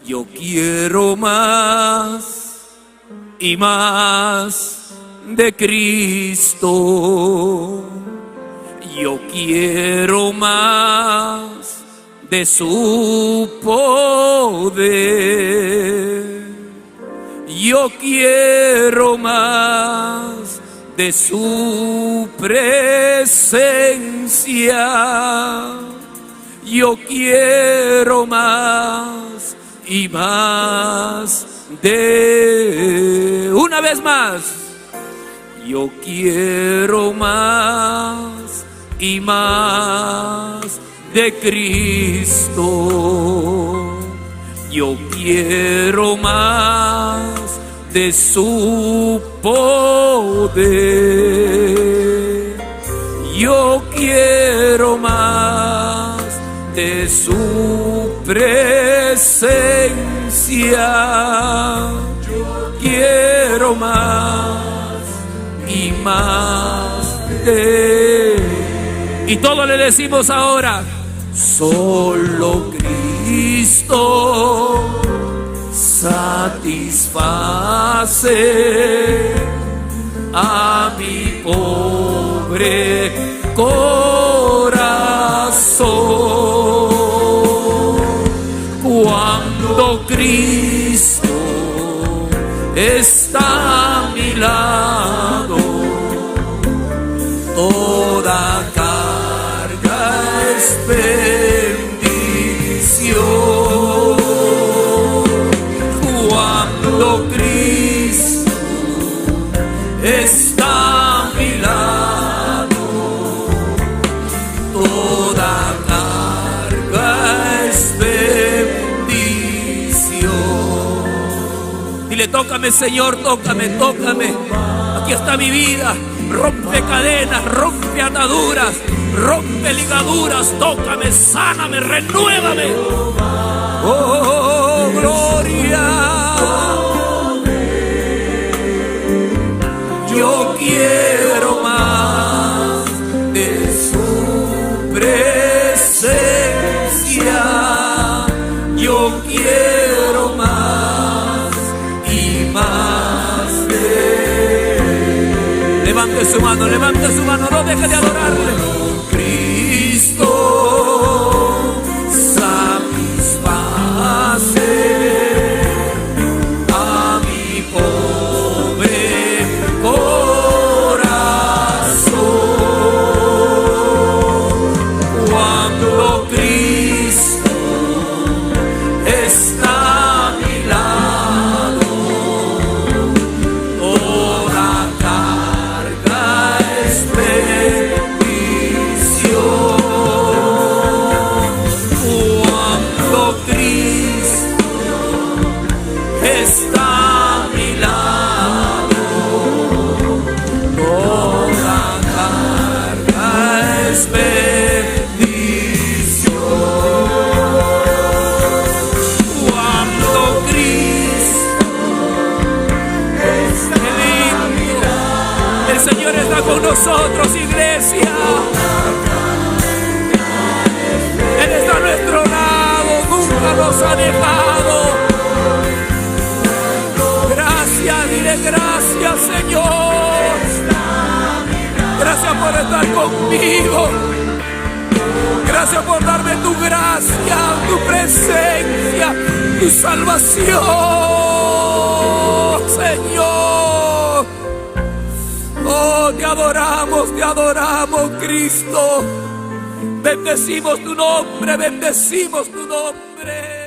Yo quiero más y más de Cristo. Yo quiero más de su poder. Yo quiero más de su presencia. Yo quiero más y más de... Una vez más. Yo quiero más y más de Cristo. Yo quiero más de su poder. Yo quiero más de su presencia. Yo quiero más y más de... Y todo le decimos ahora: solo Cristo satisface a mi pobre corazón. Cuando Cristo está a mi lado, toda carga es bendición. Cuando Cristo está a mi lado, toda carga es bendición. Dile: tócame, Señor, tócame, tócame. Aquí está mi vida. Rompe cadenas, rompe ataduras, rompe ligaduras. Tócame, sáname, renuévame. Oh, gloria. Yo quiero más de su presencia. Yo quiero más y más de... Levante su mano, no deje de adorarle. Cristo satisface a mi pobre corazón. Cuando Cristo está a mi lado, toda carga es bendición. Cuando Cristo está a mi lado, toda carga es bendición. Cuando Cristo está a mi lado, el Señor está con nosotros, iglesia. Él está a nuestro lado, nunca nos ha dejado. Gracias, dile gracias, Señor. Gracias por estar conmigo. Gracias por darme tu gracia, tu presencia, tu salvación, Señor. Oh, te adoramos, Cristo. Bendecimos tu nombre, bendecimos tu nombre.